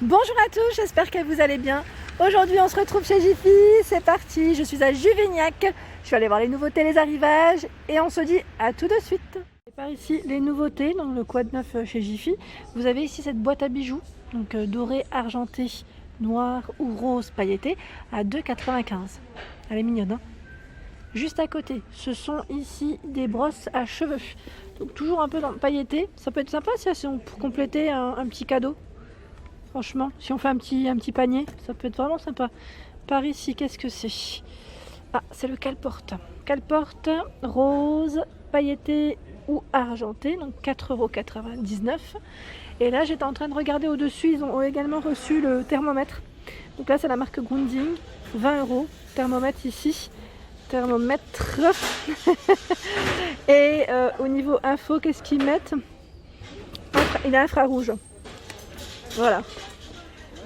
Bonjour à tous, j'espère que vous allez bien. Aujourd'hui on se retrouve chez Jiffy, c'est parti, je suis à Juvignac. Je suis allée voir les nouveautés, les arrivages et on se dit à tout de suite. Et par ici les nouveautés dans le quad neuf chez Jiffy. Vous avez ici cette boîte à bijoux, donc doré, argenté, noir ou rose pailleté à 2,95 €. Elle est mignonne hein. Juste à côté, ce sont ici des brosses à cheveux. Donc toujours un peu dans le pailleté, ça peut être sympa si on pour compléter un petit cadeau. Franchement, si on fait un petit panier, ça peut être vraiment sympa. Par ici, qu'est-ce que c'est? Ah, c'est le cale-porte. Cale-porte rose, pailleté ou argenté, donc 4,99 €. Et là, j'étais en train de regarder au-dessus, ils ont également reçu le thermomètre. Donc là, c'est la marque Grunding, 20 €. Thermomètre ici, thermomètre. Et au niveau info, qu'est-ce qu'ils mettent? Il est infrarouge. Voilà.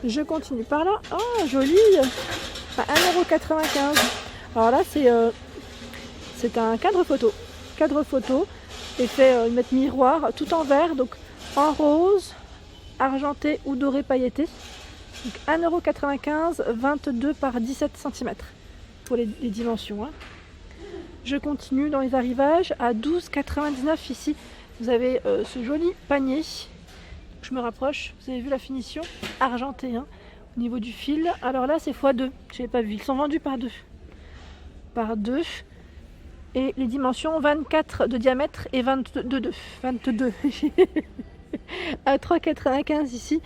Je continue par là. Oh, joli. À 1,95 €. Alors là, c'est un cadre photo. Cadre photo. Et fait, ils mettent miroir tout en vert. Donc en rose, argenté ou doré pailleté. Donc 1,95 €, 22 par 17 cm. Pour les dimensions. Hein. Je continue dans les arrivages. À 12,99 € ici. Vous avez ce joli panier. Je me rapproche, vous avez vu la finition argentée hein, au niveau du fil. Alors là c'est x2, je n'ai pas vu, ils sont vendus par deux. Par deux. Et les dimensions 24 de diamètre et 22 à 3,95 € ici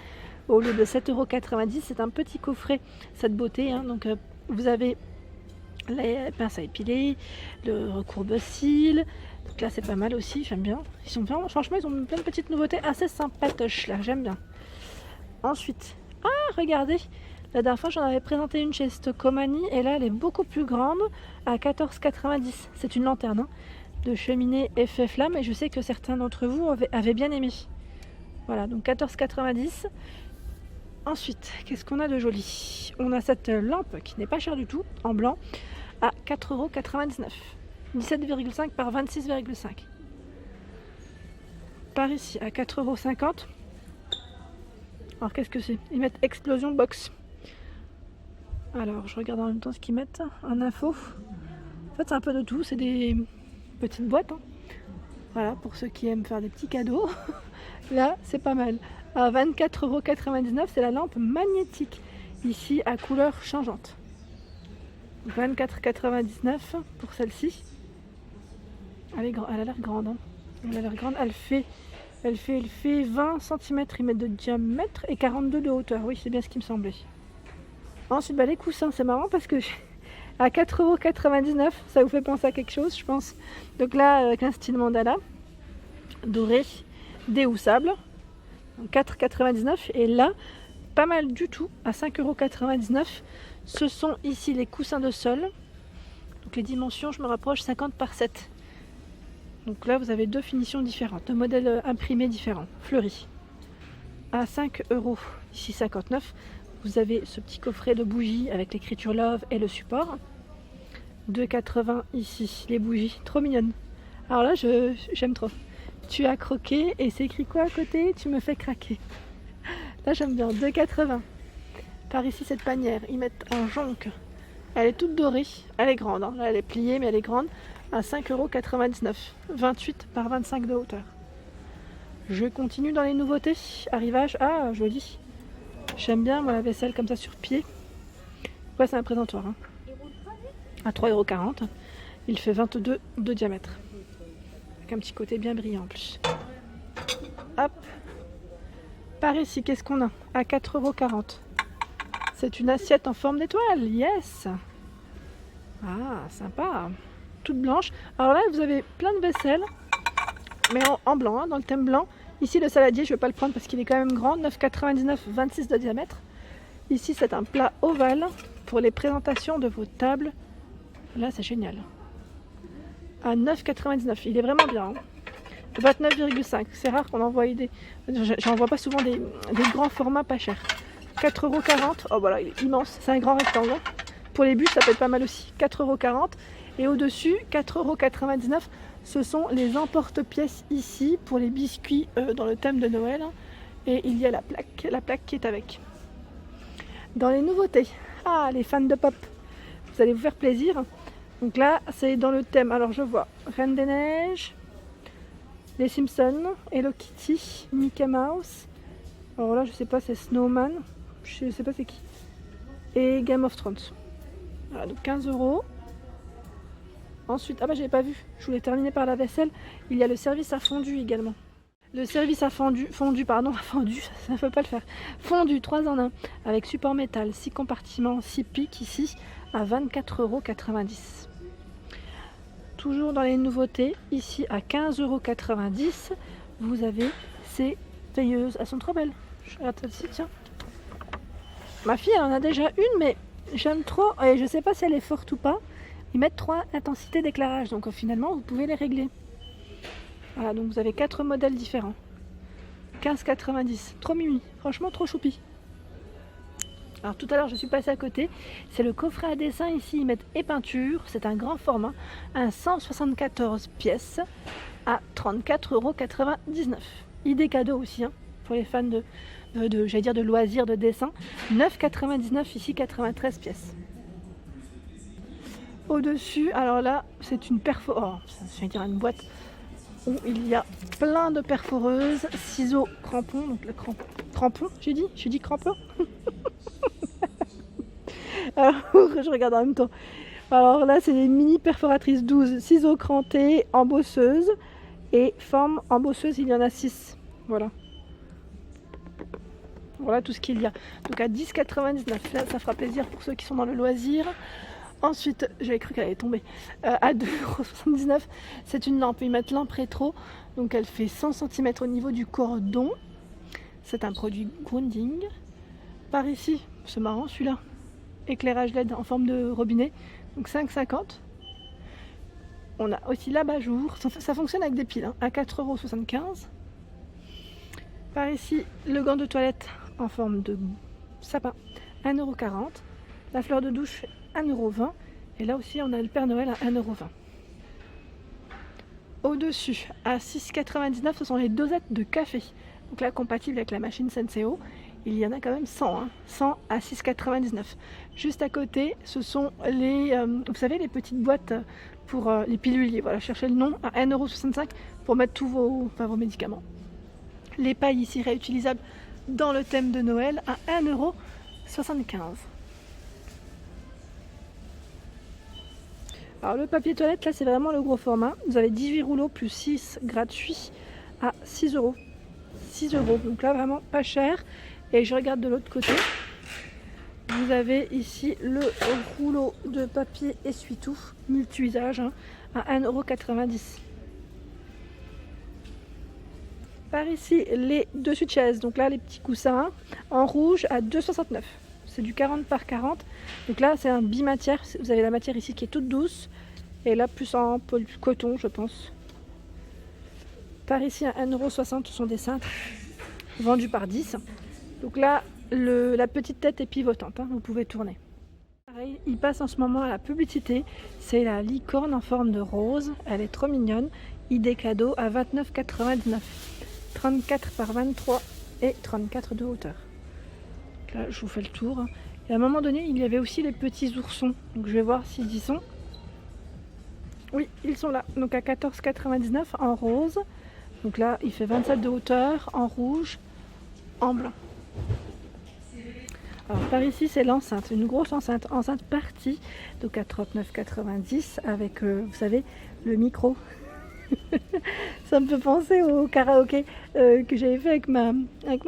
au lieu de 7,90 €. C'est un petit coffret, cette beauté hein. Donc vous avez les pinces à épiler, le recourbe-cils. Donc là c'est pas mal aussi, j'aime bien. Ils sont vraiment, franchement ils ont plein de petites nouveautés assez sympatoches là, j'aime bien. Ensuite, regardez, la dernière fois j'en avais présenté une chez Stocomanie et là elle est beaucoup plus grande à 14,90 €. C'est une lanterne hein, de cheminée effet flamme et je sais que certains d'entre vous avaient bien aimé. Voilà, donc 14,90 €. Ensuite, qu'est-ce qu'on a de joli? On a cette lampe qui n'est pas chère du tout, en blanc, à 4,99 €. 17,5 par 26,5. Par ici à 4,50 €. Alors qu'est-ce que c'est? Ils mettent Explosion Box. Alors je regarde en même temps ce qu'ils mettent en info. En fait c'est un peu de tout, c'est des petites boîtes. Hein. Voilà, pour ceux qui aiment faire des petits cadeaux. Là c'est pas mal. À 24,99 €, c'est la lampe magnétique. Ici à couleur changeante. 24,99 € pour celle-ci. Elle a l'air grande. Hein. Elle a l'air grande. Elle fait 20 cm de diamètre et 42 de hauteur. Oui, c'est bien ce qui me semblait. Ensuite, les coussins, c'est marrant parce que à 4,99 €, ça vous fait penser à quelque chose, je pense. Donc là, avec un style mandala, doré, déhoussable. 4,99 € et là, pas mal du tout, à 5,99 €. Ce sont ici les coussins de sol. Donc les dimensions, je me rapproche, 50 par 7. Donc là, vous avez deux finitions différentes, deux modèles imprimés différents, fleuris. À 5 €, ici 59, vous avez ce petit coffret de bougies avec l'écriture Love et le support. 2,80 € ici, les bougies, trop mignonnes. Alors là, j'aime trop. Tu as croqué et c'est écrit quoi à côté? Tu me fais craquer. Là, j'aime bien, 2,80 €. Par ici, cette panière, ils mettent en jonque. Elle est toute dorée, elle est grande, hein. Là, elle est pliée, mais elle est grande. À 5,99 €, 28 par 25 de hauteur. Je continue dans les nouveautés. Arrivage, joli. J'aime bien moi, la vaisselle comme ça sur pied. Ouais, c'est un présentoir. Hein. À 3,40 €. Il fait 22 de diamètre. Avec un petit côté bien brillant en plus. Hop. Par ici, qu'est-ce qu'on a? À 4,40 €. C'est une assiette en forme d'étoile. Yes. Ah, sympa. Toute blanche. Alors là, vous avez plein de vaisselle, mais en blanc, hein, dans le thème blanc. Ici, le saladier, je ne vais pas le prendre parce qu'il est quand même grand, 9,99 €, 26 de diamètre. Ici, c'est un plat ovale pour les présentations de vos tables. Là, c'est génial. À 9,99 €. Il est vraiment bien. Hein. 29,5 €. C'est rare qu'on envoie des... J'en vois pas souvent des grands formats pas chers. 4,40 €. Oh, voilà, il est immense. C'est un grand rectangle. Pour les bûches, ça peut être pas mal aussi. 4,40 €. Et au-dessus, 4,99 €, ce sont les emporte-pièces ici pour les biscuits dans le thème de Noël. Et il y a la plaque qui est avec. Dans les nouveautés, ah, les fans de pop, vous allez vous faire plaisir. Donc là, c'est dans le thème. Alors je vois Reine des Neiges, les Simpsons, Hello Kitty, Mickey Mouse. Alors là, je sais pas, c'est Snowman. Je sais pas c'est qui. Et Game of Thrones. Voilà, donc 15 €. Ensuite, ah bah j'avais pas vu. Je voulais terminer par la vaisselle. Il y a le service à fondu également. Le service à fondu, ça ne peut pas le faire. Fondu 3 en 1 avec support métal, 6 compartiments, 6 pics ici à 24,90 €. Toujours dans les nouveautés, ici à 15,90 €, vous avez ces veilleuses. Elles sont trop belles. Je regarde celle-ci, tiens. Ma fille, elle en a déjà une, mais j'aime trop. Et je sais pas si elle est forte ou pas. Ils mettent 3 intensités d'éclairage, donc finalement, vous pouvez les régler. Voilà, donc vous avez 4 modèles différents. 15,90 €. Trop mimi. Franchement, trop choupi. Alors tout à l'heure je suis passée à côté, c'est le coffret à dessin ici, ils mettent et peinture, c'est un grand format, un 174 pièces à 34,99 €. Idée cadeau aussi, hein, pour les fans j'allais dire de loisirs, de dessin. 9,99 € ici, 93 pièces. Au-dessus, alors là, c'est une je vais dire une boîte où il y a plein de perforeuses, ciseaux, crampons, donc le crampon, j'ai dit crampon. Alors, je regarde en même temps. Alors là, c'est des mini perforatrices 12, ciseaux crantés, embosseuses et forme embosseuse, il y en a 6. Voilà. Voilà tout ce qu'il y a. Donc à 10,99 €. Là, ça fera plaisir pour ceux qui sont dans le loisir. Ensuite, j'avais cru qu'elle allait tomber. À 2,79 €, c'est une lampe. Ils mettent lampe rétro. Donc elle fait 100 cm au niveau du cordon. C'est un produit grounding. Par ici, c'est marrant celui-là. Éclairage LED en forme de robinet, donc 5,50 €. On a aussi l'abat-jour, ça fonctionne avec des piles, hein, à 4,75 €. Par ici, le gant de toilette en forme de sapin, 1,40 €. La fleur de douche, 1,20 €. Et là aussi, on a le Père Noël à 1,20 €. Au-dessus, à 6,99 €, ce sont les dosettes de café. Donc là, compatible avec la machine Senseo. Il y en a quand même 100, hein. 100 à 6,99 €. Juste à côté, ce sont les, vous savez, les petites boîtes pour les piluliers. Voilà, cherchez le nom, à 1,65 € pour mettre tous vos médicaments. Les pailles ici réutilisables dans le thème de Noël à 1,75 €. Alors le papier toilette, là, c'est vraiment le gros format. Vous avez 18 rouleaux plus 6 gratuits à 6 €. 6 €. Donc là, vraiment pas cher. Et je regarde de l'autre côté. Vous avez ici le rouleau de papier essuie-tout multi-usage, hein, à 1,90 €. Par ici, les dessus de chaise. Donc là, les petits coussins en rouge à 2,69 €. C'est du 40 par 40. Donc là, c'est un bimatière. Vous avez la matière ici qui est toute douce. Et là, plus en coton, je pense. Par ici, à 1,60 €, ce sont des cintres vendus par 10. Donc là, la petite tête est pivotante, hein, vous pouvez tourner. Pareil, il passe en ce moment à la publicité. C'est la licorne en forme de rose. Elle est trop mignonne. Idée cadeau à 29,99 €. 34 par 23 et 34 de hauteur. Donc là, je vous fais le tour. Et à un moment donné, il y avait aussi les petits oursons. Donc je vais voir s'ils y sont. Oui, ils sont là. Donc à 14,99 € en rose. Donc là, il fait 27 de hauteur, en rouge, en blanc. Alors par ici, c'est l'enceinte, une grosse enceinte partie, donc à 39,90 € avec, vous savez, le micro. Ça me fait penser au karaoké que j'avais fait avec ma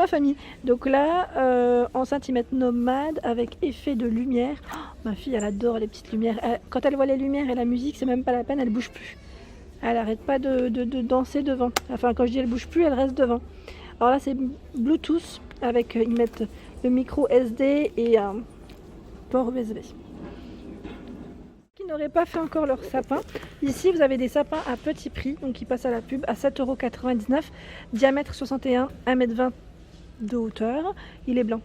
famille. Donc là, enceinte, ils mettent nomade avec effet de lumière. Oh, ma fille, elle adore les petites lumières. Quand elle voit les lumières et la musique, c'est même pas la peine, elle bouge plus. Elle arrête pas de danser devant. Enfin, quand je dis elle bouge plus, elle reste devant. Alors là, c'est Bluetooth avec, ils mettent le micro SD et un port USB. Qui n'auraient pas fait encore leur sapin. Ici, vous avez des sapins à petit prix, donc qui passent à la pub à 7,99 €, diamètre 61, 1,20 m de hauteur. Il est blanc.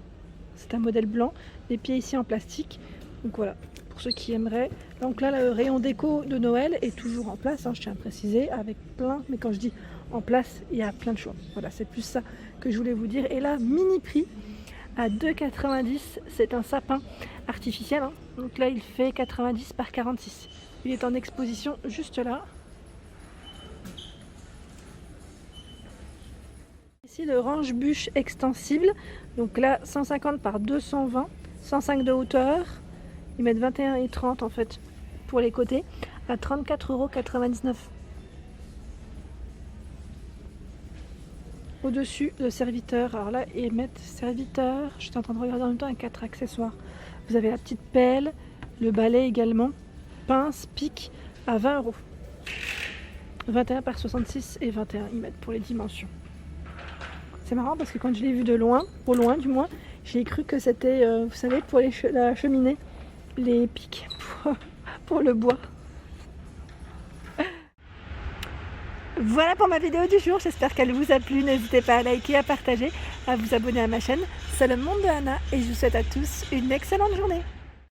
C'est un modèle blanc. Les pieds ici en plastique. Donc voilà, pour ceux qui aimeraient. Donc là, le rayon déco de Noël est toujours en place, hein, je tiens à préciser, avec plein, mais quand je dis en place, il y a plein de choix. Voilà, c'est plus ça que je voulais vous dire. Et là, mini prix à 2,90 €. C'est un sapin artificiel, hein. Donc là il fait 90 par 46. Il est en exposition juste là. Ici le range bûche extensible. Donc là 150 par 220, 105 de hauteur. Ils mettent 21 et 30 en fait pour les côtés à 34,99 €. Au-dessus, le serviteur. Alors là, ils mettent serviteur. Je suis en train de regarder en même temps avec 4 accessoires. Vous avez la petite pelle, le balai également, pince, pic à 20 €. 21 par 66 et 21, ils mettent pour les dimensions. C'est marrant parce que quand je l'ai vu de loin, au loin du moins, j'ai cru que c'était, vous savez, pour la cheminée, les pics pour le bois. Voilà pour ma vidéo du jour, j'espère qu'elle vous a plu. N'hésitez pas à liker, à partager, à vous abonner à ma chaîne. C'est le monde de Anna et je vous souhaite à tous une excellente journée.